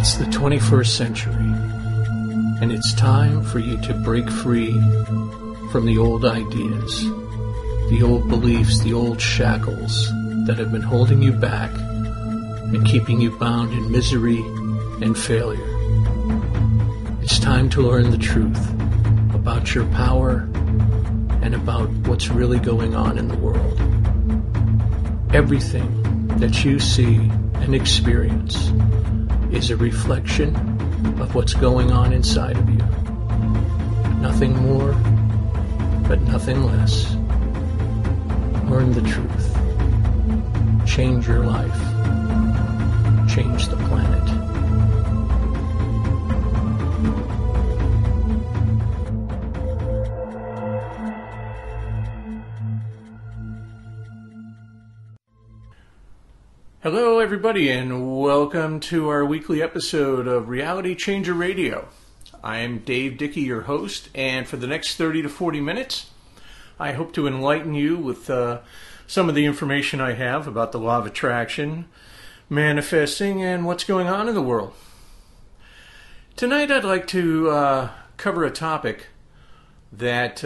It's the 21st century, and it's time for you to break free from the old ideas, the old beliefs, the old shackles that have been holding you back and keeping you bound in misery and failure. It's time to learn the truth about your power and about what's really going on in the world. Everything that you see and experience is a reflection of what's going on inside of you. Nothing more, but nothing less. Learn the truth. Change your life. Change the planet. Hello everybody, and welcome to our weekly episode of Reality Changer Radio. I am Dave Dickey, your host, and for the next 30 to 40 minutes, I hope to enlighten you with some of the information I have about the law of attraction, manifesting, and what's going on in the world. Tonight I'd like to cover a topic that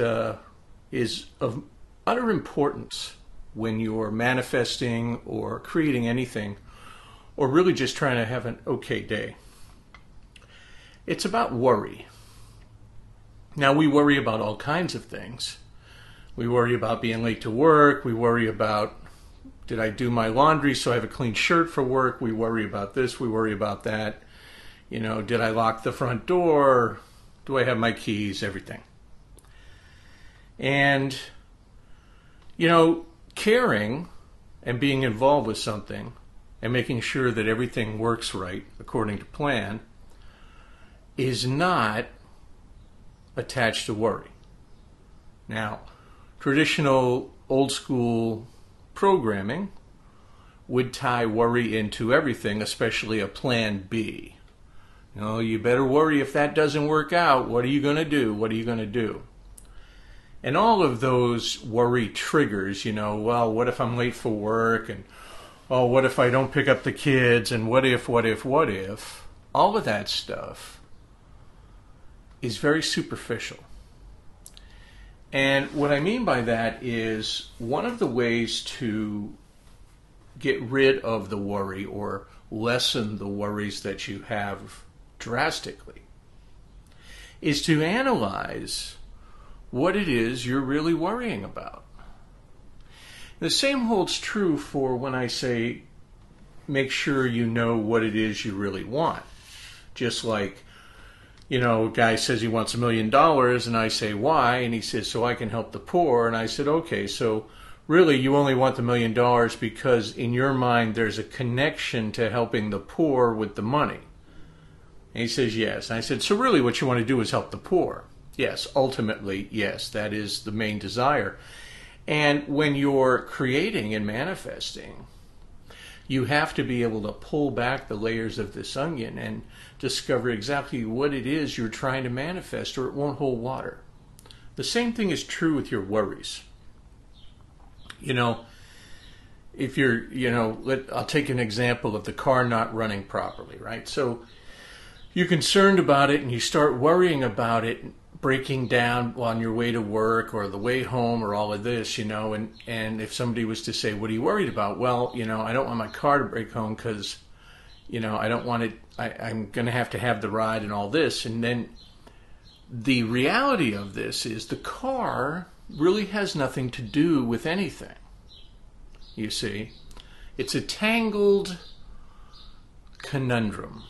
is of utter importance when you're manifesting or creating anything, or really just trying to have an okay day. It's about worry. Now, we worry about all kinds of things. We worry about being late to work. We worry about, did I do my laundry so I have a clean shirt for work? We worry about this. We worry about that. You know, did I lock the front door? Do I have my keys? Everything. And, you know, caring and being involved with something and making sure that everything works right according to plan is not attached to worry. Now, traditional old school programming would tie worry into everything, especially a plan B. You know, you better worry if that doesn't work out. What are you going to do? What are you going to do? And all of those worry triggers, you know, well, what if I'm late for work? And, oh, what if I don't pick up the kids? And what if? All of that stuff is very superficial. And what I mean by that is one of the ways to get rid of the worry or lessen the worries that you have drastically is to analyze what it is you're really worrying about. The same holds true for when I say make sure you know what it is you really want. Just like, you know, a guy says he wants $1 million and I say why, and he says so I can help the poor, and I said okay, so really you only want the $1 million because in your mind there's a connection to helping the poor with the money. And he says yes. And I said, so really what you want to do is help the poor. Yes, ultimately, yes, that is the main desire. And when you're creating and manifesting, you have to be able to pull back the layers of this onion and discover exactly what it is you're trying to manifest, or it won't hold water. The same thing is true with your worries. You know, if you're, you know, I'll take an example of the car not running properly, right? So you're concerned about it and you start worrying about it breaking down on your way to work or the way home or all of this, you know, and if somebody was to say, what are you worried about? Well, you know, I don't want my car to break home because, you know, I don't want it, I'm going to have the ride and all this. And then the reality of this is the car really has nothing to do with anything, you see. It's a tangled conundrum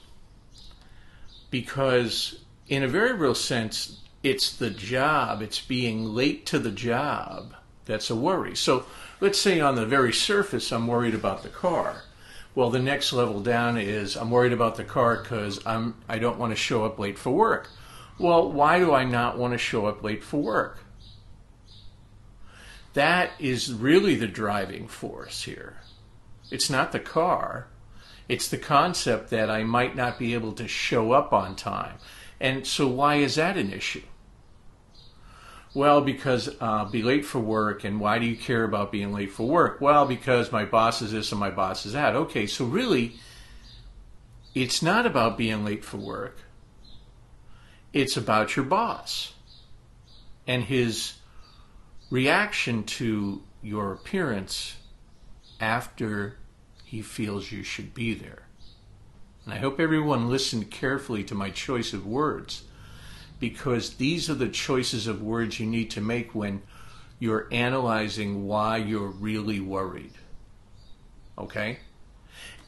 because in a very real sense, it's the job, it's being late to the job that's a worry. So let's say on the very surface I'm worried about the car. Well, the next level down is I'm worried about the car because I don't want to show up late for work. Well, why do I not want to show up late for work? That is really the driving force here. It's not the car. It's the concept that I might not be able to show up on time. And so why is that an issue? Well, because I'll be late for work. And why do you care about being late for work? Well, because my boss is this and my boss is that. Okay, so really, it's not about being late for work. It's about your boss and his reaction to your appearance after he feels you should be there. And I hope everyone listened carefully to my choice of words, because these are the choices of words you need to make when you're analyzing why you're really worried. Okay?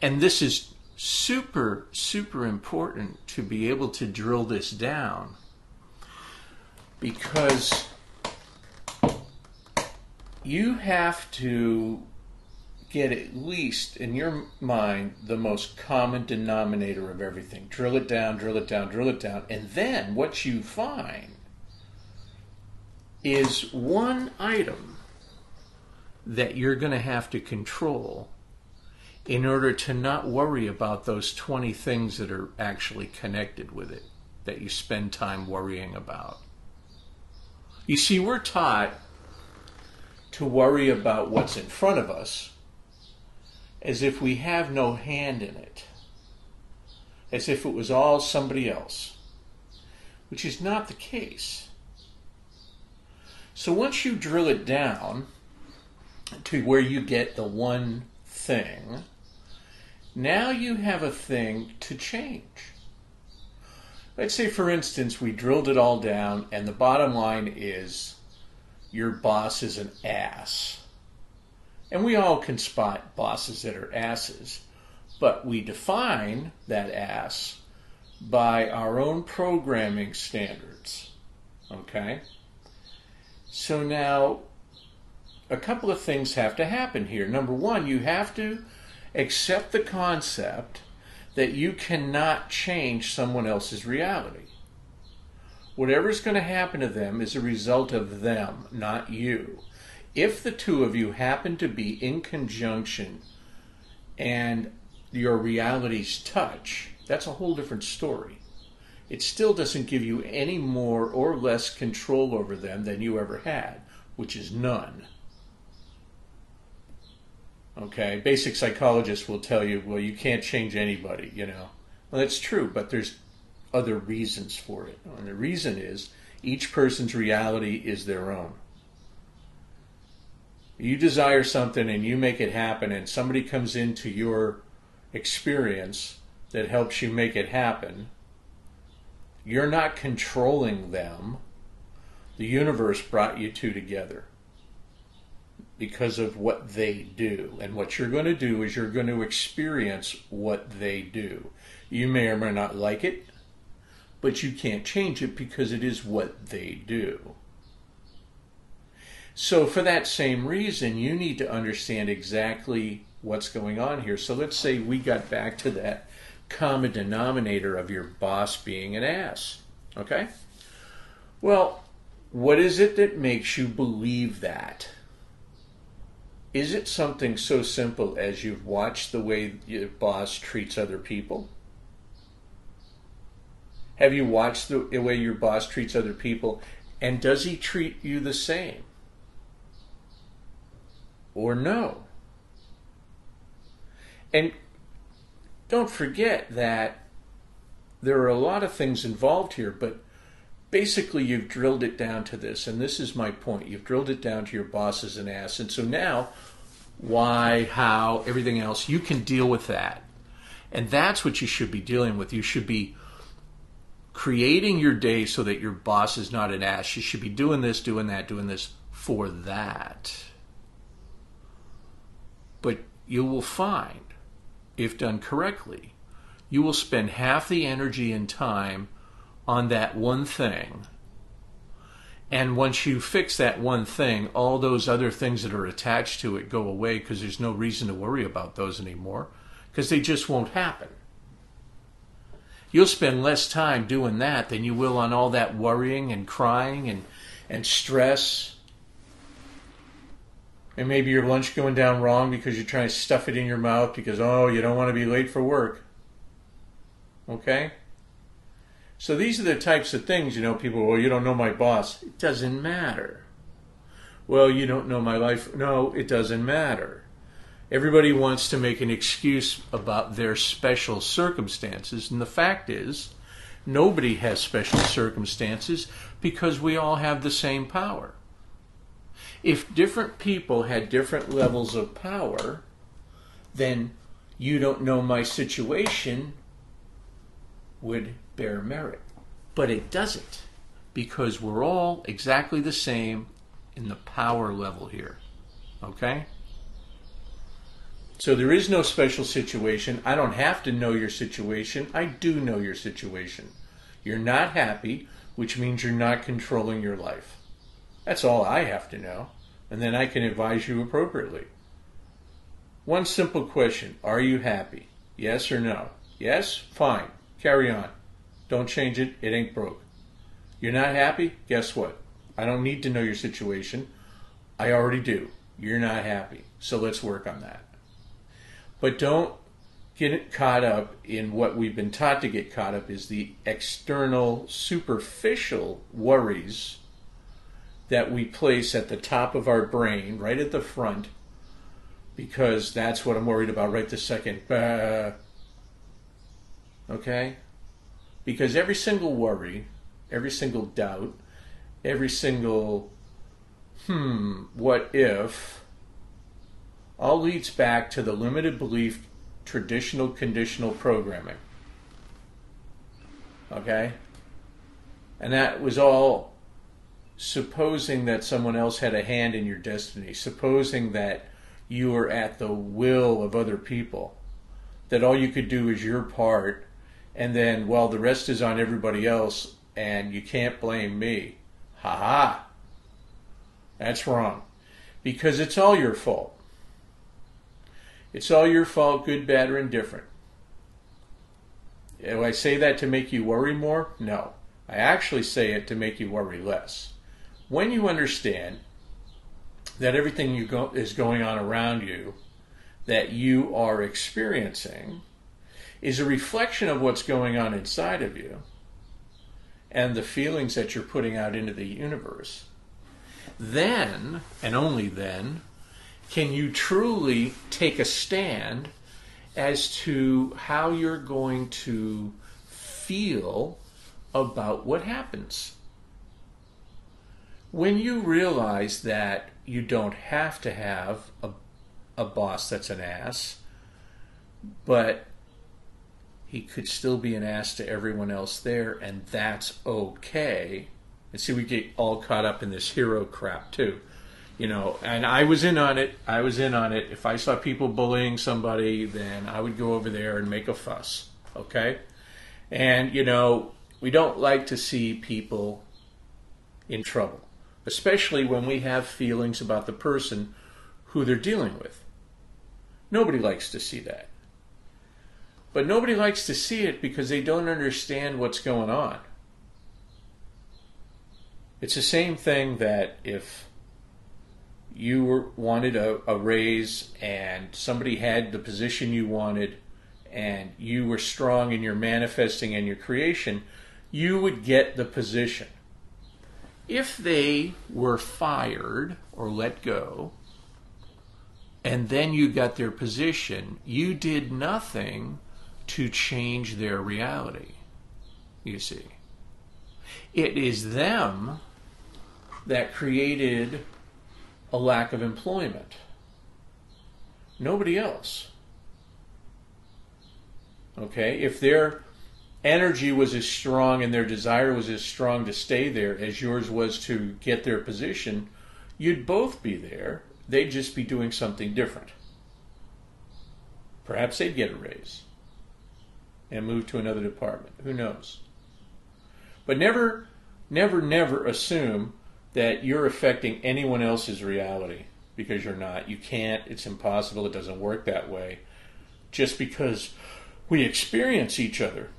And this is super, super important to be able to drill this down, because you have to get at least in your mind the most common denominator of everything. Drill it down, drill it down, drill it down. And then what you find is one item that you're going to have to control in order to not worry about those 20 things that are actually connected with it, that you spend time worrying about. You see, we're taught to worry about what's in front of us as if we have no hand in it, as if it was all somebody else, which is not the case. So once you drill it down to where you get the one thing, now you have a thing to change. Let's say, for instance, we drilled it all down and the bottom line is your boss is an ass. And we all can spot bosses that are asses, but we define that ass by our own programming standards. Okay? So now, a couple of things have to happen here. Number one, you have to accept the concept that you cannot change someone else's reality. Whatever's going to happen to them is a result of them, not you. If the two of you happen to be in conjunction and your realities touch, that's a whole different story. It still doesn't give you any more or less control over them than you ever had, which is none. Okay, basic psychologists will tell you, well, you can't change anybody, you know. Well, that's true, but there's other reasons for it. And the reason is each person's reality is their own. You desire something and you make it happen, and somebody comes into your experience that helps you make it happen. You're not controlling them. The universe brought you two together because of what they do. And what you're going to do is you're going to experience what they do. You may or may not like it, but you can't change it because it is what they do. So for that same reason, you need to understand exactly what's going on here. So let's say we got back to that common denominator of your boss being an ass. Okay? Well, what is it that makes you believe that? Is it something so simple as you've watched the way your boss treats other people? Have you watched the way your boss treats other people, and does he treat you the same? Or no? And don't forget that there are a lot of things involved here, but basically you've drilled it down to this, and this is my point. You've drilled it down to your boss as an ass, and so now why, how, everything else, you can deal with that. And that's what you should be dealing with. You should be creating your day so that your boss is not an ass. You should be doing this, doing that, doing this for that. But you will find, if done correctly, you will spend half the energy and time on that one thing. And once you fix that one thing, all those other things that are attached to it go away, because there's no reason to worry about those anymore, because they just won't happen. You'll spend less time doing that than you will on all that worrying and crying and stress. And maybe your lunch going down wrong because you're trying to stuff it in your mouth because, oh, you don't want to be late for work. Okay? So these are the types of things, you know, people, well, you don't know my boss. It doesn't matter. Well, you don't know my life. No, it doesn't matter. Everybody wants to make an excuse about their special circumstances, and the fact is, nobody has special circumstances because we all have the same power. If different people had different levels of power, then you don't know my situation would bear merit. But it doesn't, because we're all exactly the same in the power level here. Okay? So there is no special situation. I don't have to know your situation. I do know your situation. You're not happy, which means you're not controlling your life. That's all I have to know. And then I can advise you appropriately. One simple question. Are you happy? Yes or no? Yes? Fine. Carry on. Don't change it. It ain't broke. You're not happy? Guess what? I don't need to know your situation. I already do. You're not happy. So let's work on that. But don't get caught up in what we've been taught to get caught up is the external, superficial worries that we place at the top of our brain, right at the front, because that's what I'm worried about right this second. Okay? Because every single worry, every single doubt, every single what if, all leads back to the limited belief traditional conditional programming. Okay? And that was all supposing that someone else had a hand in your destiny, supposing that you were at the will of other people, that all you could do is your part, and then, well, the rest is on everybody else, and you can't blame me. Ha ha! That's wrong. Because it's all your fault. It's all your fault, good, bad, or indifferent. Do I say that to make you worry more? No. I actually say it to make you worry less. When you understand that everything is going on around you, that you are experiencing, is a reflection of what's going on inside of you, and the feelings that you're putting out into the universe, then, and only then, can you truly take a stand as to how you're going to feel about what happens. When you realize that you don't have to have a boss that's an ass, but he could still be an ass to everyone else there, and that's okay. And see, we get all caught up in this hero crap too. You know, and I was in on it. If I saw people bullying somebody, then I would go over there and make a fuss. Okay? And, you know, we don't like to see people in trouble, especially when we have feelings about the person who they're dealing with. Nobody likes to see that. But nobody likes to see it because they don't understand what's going on. It's the same thing that if you wanted a raise and somebody had the position you wanted and you were strong in your manifesting and your creation, you would get the position. If they were fired or let go and then you got their position, you did nothing to change their reality, you see. It is them that created a lack of employment. Nobody else. Okay? If their energy was as strong and their desire was as strong to stay there as yours was to get their position, you'd both be there. They'd just be doing something different. Perhaps they'd get a raise and move to another department. Who knows? But never assume that you're affecting anyone else's reality, because you're not. You can't. It's impossible. It doesn't work that way. Just because we experience each other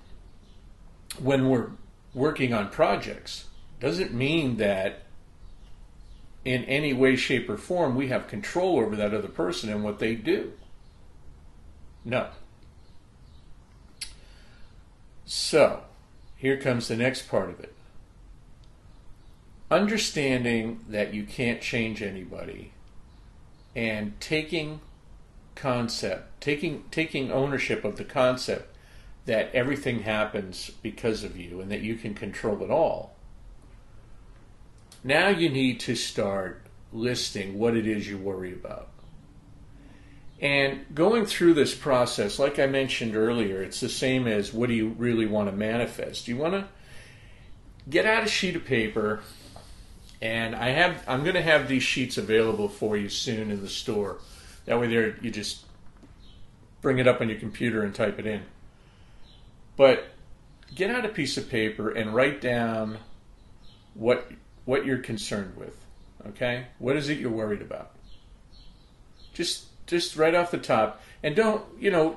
when we're working on projects doesn't mean that in any way, shape, or form we have control over that other person and what they do. No. So, here comes the next part of it. Understanding that you can't change anybody and taking concept, taking ownership of the concept that everything happens because of you and that you can control it all, now you need to start listing what it is you worry about. And going through this process, like I mentioned earlier, it's the same as what do you really want to manifest. You want to get out a sheet of paper, and I'm going to have these sheets available for you soon in the store. That way you just bring it up on your computer and type it in. But get out a piece of paper and write down what you're concerned with. Okay? What is it you're worried about? Just right off the top. And don't,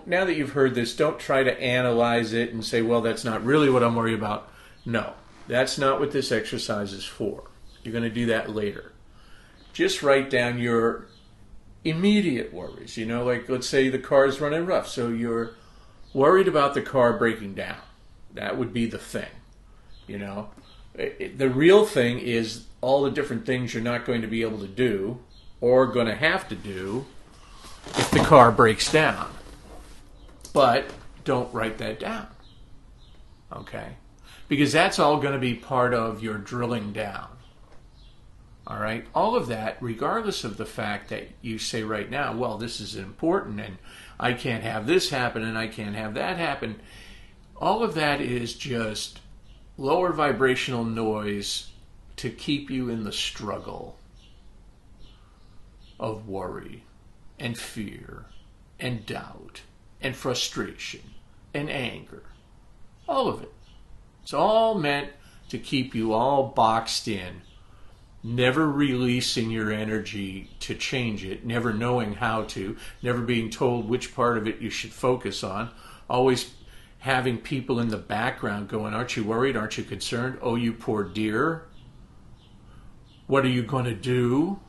now that you've heard this, don't try to analyze it and say, well, that's not really what I'm worried about. No, that's not what this exercise is for. You're going to do that later. Just write down your immediate worries. Like let's say the car is running rough. So you're worried about the car breaking down. That would be the thing. The real thing is all the different things you're not going to be able to do or going to have to do if the car breaks down. But don't write that down. Okay? Because that's all going to be part of your drilling down. All right? All of that, regardless of the fact that you say right now, well, this is important and I can't have this happen and I can't have that happen. All of that is just lower vibrational noise to keep you in the struggle of worry and fear and doubt and frustration and anger. All of it. It's all meant to keep you all boxed in, never releasing your energy to change it, never knowing how to, never being told which part of it you should focus on, always having people in the background going, aren't you worried? Aren't you concerned? Oh, you poor dear. What are you going to do?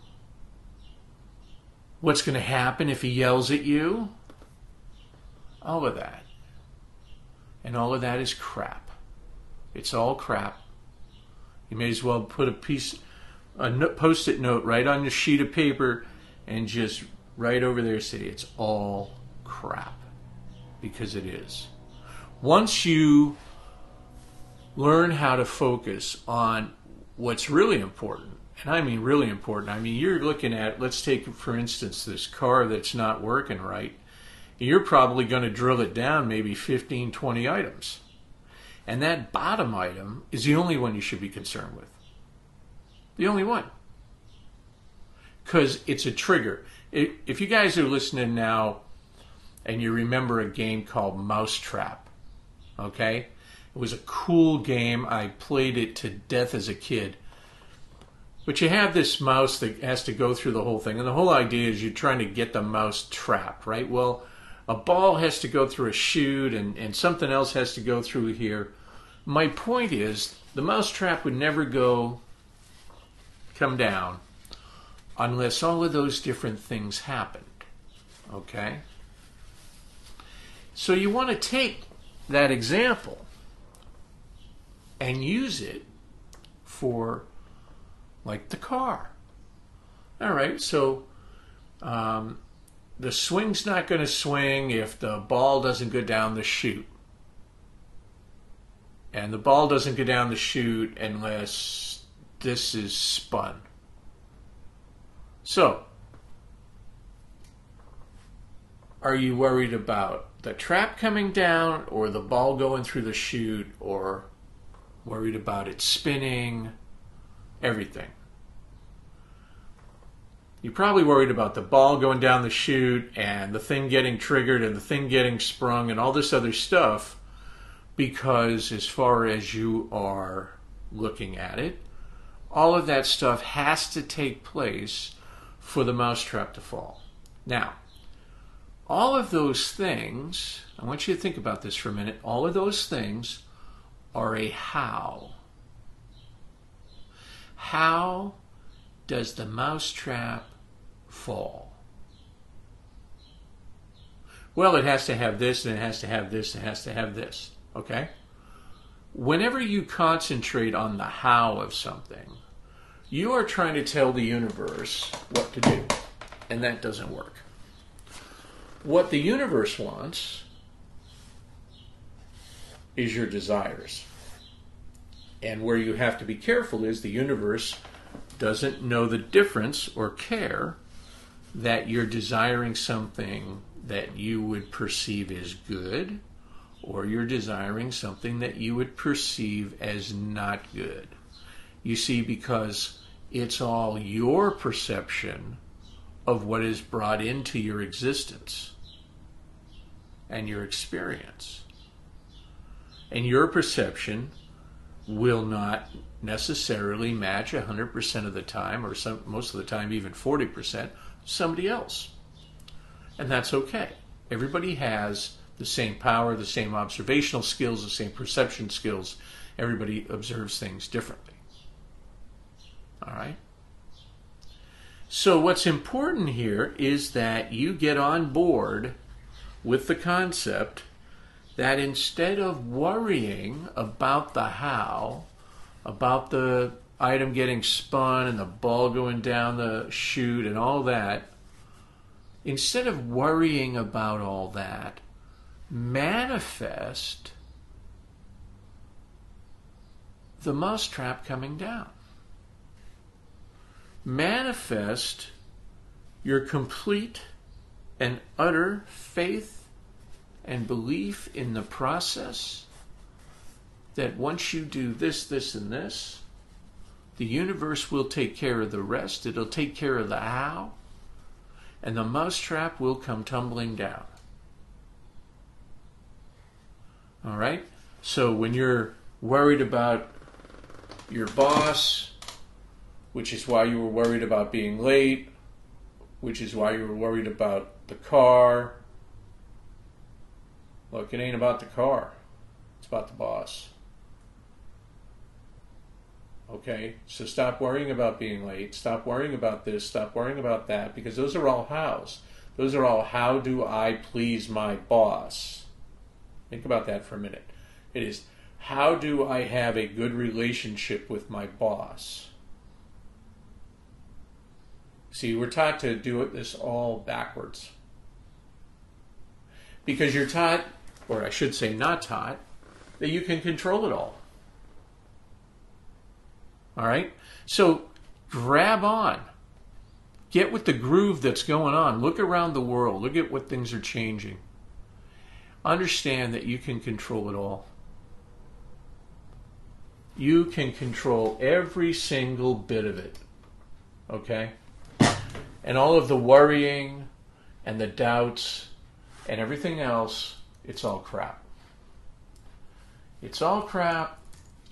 What's going to happen if he yells at you? All of that. And all of that is crap. It's all crap. You may as well put a post-it note right on your sheet of paper and just right over there say it's all crap. Because it is. Once you learn how to focus on what's really important, and I mean really important, I mean you're looking at, let's take for instance this car that's not working right, you're probably going to drill it down maybe 15, 20 items. And that bottom item is the only one you should be concerned with. The only one. Because it's a trigger. If you guys are listening now and you remember a game called Mousetrap, okay? It was a cool game. I played it to death as a kid. But you have this mouse that has to go through the whole thing. And the whole idea is you're trying to get the mouse trapped, right? Well, a ball has to go through a chute and something else has to go through here. My point is the mousetrap would never come down unless all of those different things happened. Okay? So you want to take that example and use it for like the car. All right, so the swing's not going to swing if the ball doesn't go down the chute. And the ball doesn't go down the chute unless this is spun. So, are you worried about the trap coming down or the ball going through the chute, or worried about it spinning? Everything. You're probably worried about the ball going down the chute and the thing getting triggered and the thing getting sprung and all this other stuff, because as far as you are looking at it, all of that stuff has to take place for the mousetrap to fall. Now, all of those things, I want you to think about this for a minute, all of those things are a how. How does the mousetrap fall? Well, it has to have this, and it has to have this, and it has to have this. Okay? Whenever you concentrate on the how of something, you are trying to tell the universe what to do. And that doesn't work. what the universe wants is your desires. And where you have to be careful is the universe doesn't know the difference or care that you're desiring something that you would perceive as good, or you're desiring something that you would perceive as not good. You see, because it's all your perception of what is brought into your existence and your experience. And your perception will not necessarily match 100% of the time, or most of the time even 40%, somebody else. And that's okay. Everybody has the same power, the same observational skills, the same perception skills. Everybody observes things differently. All right? So what's important here is that you get on board with the concept that instead of worrying about the how, about the item getting spun and the ball going down the chute and all that, instead of worrying about all that, manifest the mousetrap coming down. Manifest your complete and utter faith and belief in the process that once you do this, this, and this, the universe will take care of the rest. It'll take care of the how, and the mousetrap will come tumbling down. All right? So when you're worried about your boss, which is why you were worried about being late, which is why you were worried about the car, look, it ain't about the car. It's about the boss. Okay? So stop worrying about being late. Stop worrying about this. Stop worrying about that, because those are all hows. Those are all, how do I please my boss? Think about that for a minute. It is, how do I have a good relationship with my boss? See, we're taught to do this all backwards. Because you're taught, or I should say not taught, that you can control it all. All right? So grab on. Get with the groove that's going on. Look around the world. Look at what things are changing. Understand that you can control it all. You can control every single bit of it. Okay? And all of the worrying and the doubts and everything else, it's all crap. It's all crap.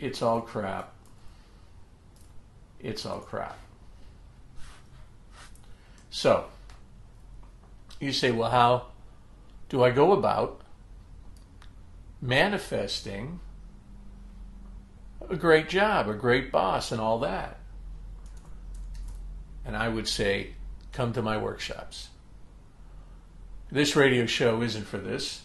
It's all crap. It's all crap. So, you say, well, how do I go about manifesting a great job, a great boss, and all that? And I would say, come to my workshops. This radio show isn't for this.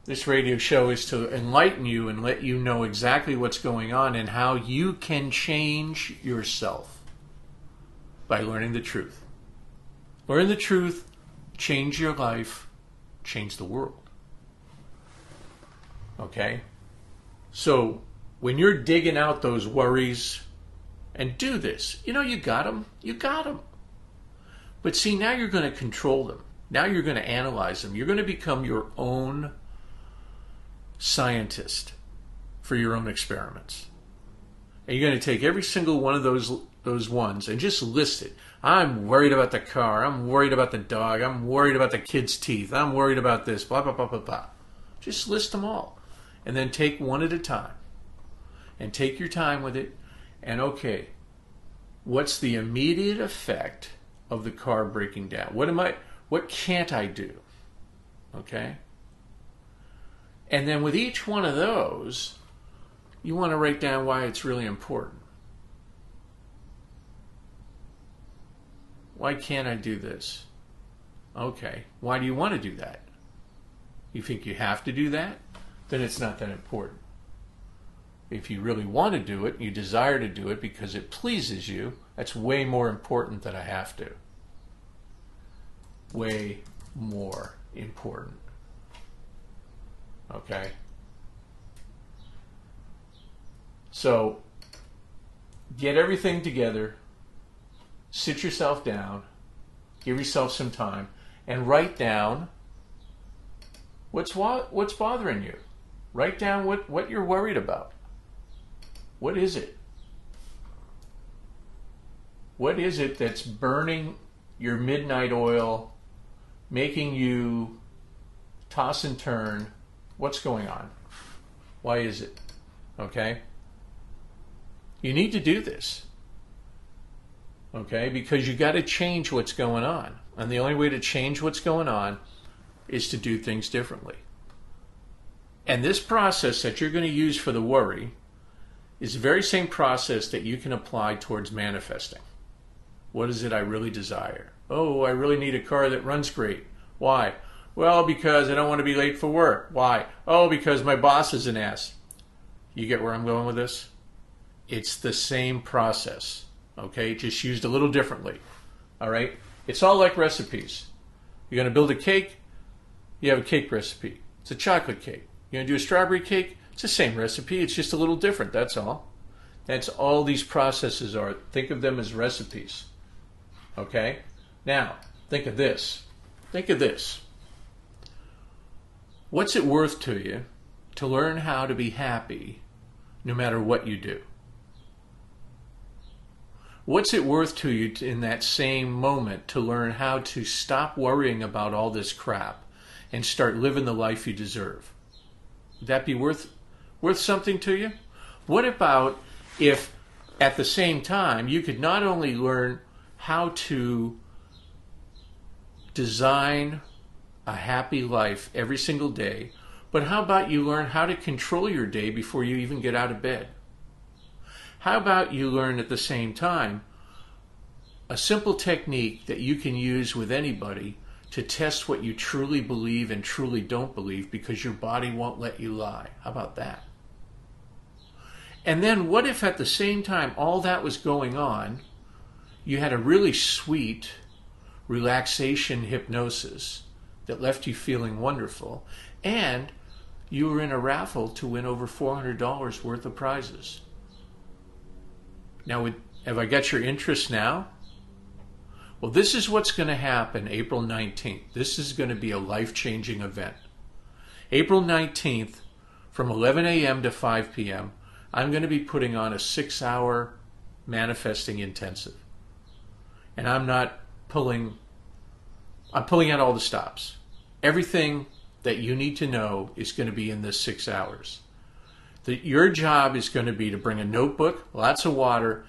This radio show is to enlighten you and let you know exactly what's going on and how you can change yourself by learning the truth. Learn the truth, change your life, change the world. Okay? So, when you're digging out those worries, and do this, you know, you got them. You got them. But see, now you're going to control them. Now you're going to analyze them. You're going to become your own scientist for your own experiments. And you're going to take every single one of those ones and just list it. I'm worried about the car. I'm worried about the dog. I'm worried about the kid's teeth. I'm worried about this. Blah, blah, blah, blah, blah. Just list them all. And then take one at a time. And take your time with it. And okay, what's the immediate effect of the car breaking down? What can't I do? Okay? And then with each one of those, you want to write down why it's really important. Why can't I do this? Okay, why do you want to do that? You think you have to do that? Then it's not that important. If you really want to do it, you desire to do it because it pleases you, that's way more important than I have to. Way more important. Okay? So, get everything together, sit yourself down, give yourself some time, and write down what's bothering you. Write down what you're worried about. What is it? What is it that's burning your midnight oil, making you toss and turn? What's going on? Why is it? Okay? You need to do this. Okay? Because you got to change what's going on. And the only way to change what's going on is to do things differently. And this process that you're going to use for the worry is the very same process that you can apply towards manifesting. What is it I really desire? Oh, I really need a car that runs great. Why? Well, because I don't want to be late for work. Why? Oh, because my boss is an ass. You get where I'm going with this? It's the same process, okay? Just used a little differently, all right? It's all like recipes. You're going to build a cake, you have a cake recipe. It's a chocolate cake. You're going to do a strawberry cake, it's the same recipe. It's just a little different, that's all. That's all these processes are. Think of them as recipes, okay? Now, think of this. Think of this. What's it worth to you to learn how to be happy no matter what you do? What's it worth to you in that same moment to learn how to stop worrying about all this crap and start living the life you deserve? Would that be worth something to you? What about if at the same time you could not only learn how to design a happy life every single day, but how about you learn how to control your day before you even get out of bed? How about you learn at the same time a simple technique that you can use with anybody to test what you truly believe and truly don't believe because your body won't let you lie? How about that? And then what if at the same time all that was going on, you had a really sweet relaxation hypnosis that left you feeling wonderful, and you were in a raffle to win over $400 worth of prizes? Now, have I got your interest now? Well, this is what's going to happen April 19th. This is going to be a life-changing event. April 19th, from 11 a.m. to 5 p.m., I'm going to be putting on a 6-hour manifesting intensive. And I'm pulling out all the stops. Everything that you need to know is going to be in this 6 hours. Your job is going to be to bring a notebook, lots of water,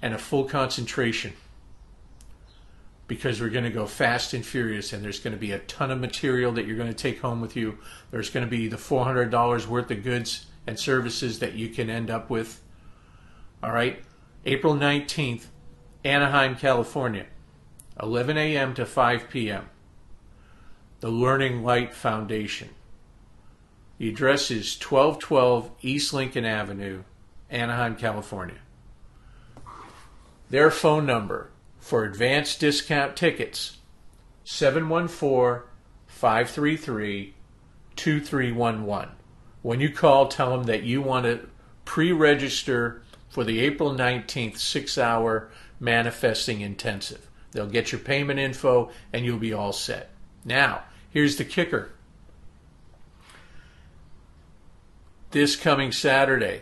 and a full concentration. Because we're going to go fast and furious, and there's going to be a ton of material that you're going to take home with you. There's going to be the $400 worth of goods and services that you can end up with. All right? April 19th, Anaheim, California, 11 a.m. to 5 p.m. The Learning Light Foundation. The address is 1212 East Lincoln Avenue, Anaheim, California. Their phone number for advanced discount tickets, 714-533-2311. When you call, tell them that you want to pre-register for the April 19th 6-hour manifesting intensive. They'll get your payment info and you'll be all set. Now, here's the kicker. This coming Saturday,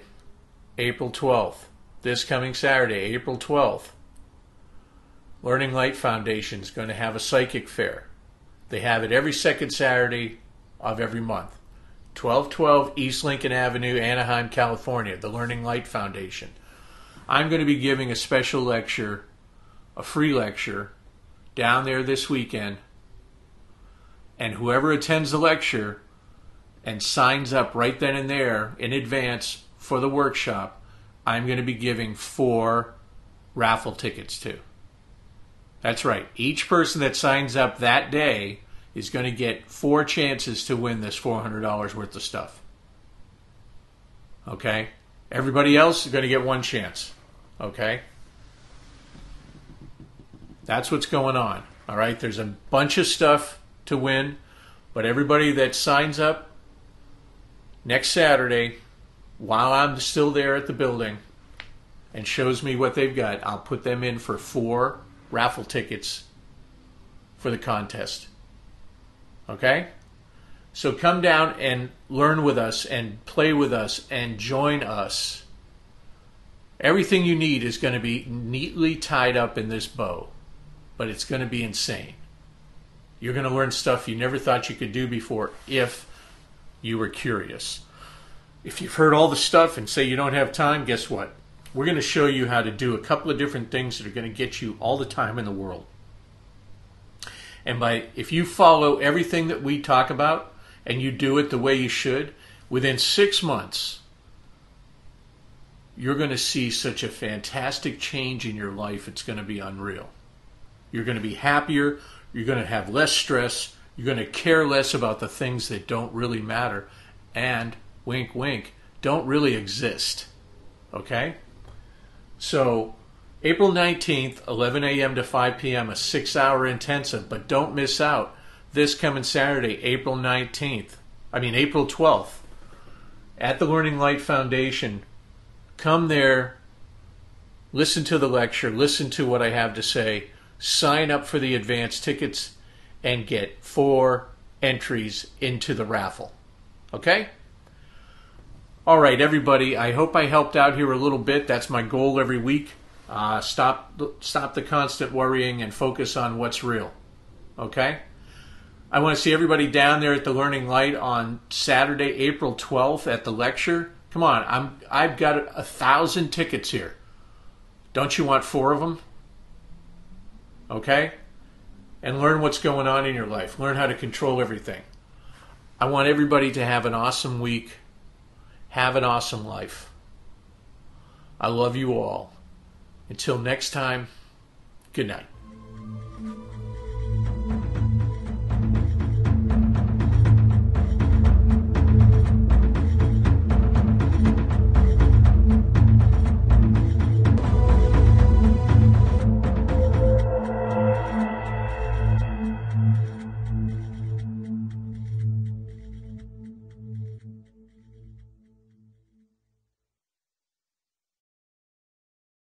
April 12th, April 12th, Learning Light Foundation is going to have a psychic fair. They have it every second Saturday of every month. 1212 East Lincoln Avenue, Anaheim, California, the Learning Light Foundation. I'm going to be giving a special lecture, a free lecture, down there this weekend. And whoever attends the lecture and signs up right then and there in advance for the workshop, I'm going to be giving 4 raffle tickets to. That's right. Each person that signs up that day is going to get 4 chances to win this $400 worth of stuff. Okay? Everybody else is going to get 1 chance. Okay? That's what's going on. All right? There's a bunch of stuff to win. But everybody that signs up next Saturday, while I'm still there at the building, and shows me what they've got, I'll put them in for 4 raffle tickets for the contest. Okay? So come down and learn with us and play with us and join us. Everything you need is going to be neatly tied up in this bow, but it's going to be insane. You're going to learn stuff you never thought you could do before if you were curious. If you've heard all the stuff and say you don't have time, guess what? We're going to show you how to do a couple of different things that are going to get you all the time in the world. And if you follow everything that we talk about and you do it the way you should, within 6 months, you're going to see such a fantastic change in your life. It's going to be unreal. You're going to be happier. You're going to have less stress. You're going to care less about the things that don't really matter and, wink, wink, don't really exist. Okay? So, April 19th, 11 a.m. to 5 p.m., a 6-hour intensive. But don't miss out. This coming Saturday, April 12th, at the Learning Light Foundation. Come there, listen to the lecture, listen to what I have to say, sign up for the advance tickets, and get 4 entries into the raffle. Okay? All right, everybody, I hope I helped out here a little bit. That's my goal every week. Stop the constant worrying and focus on what's real. Okay? I want to see everybody down there at the Learning Light on Saturday, April 12th at the lecture. Come on, I've got 1,000 tickets here. Don't you want 4 of them? Okay? And learn what's going on in your life. Learn how to control everything. I want everybody to have an awesome week. Have an awesome life. I love you all. Until next time, good night.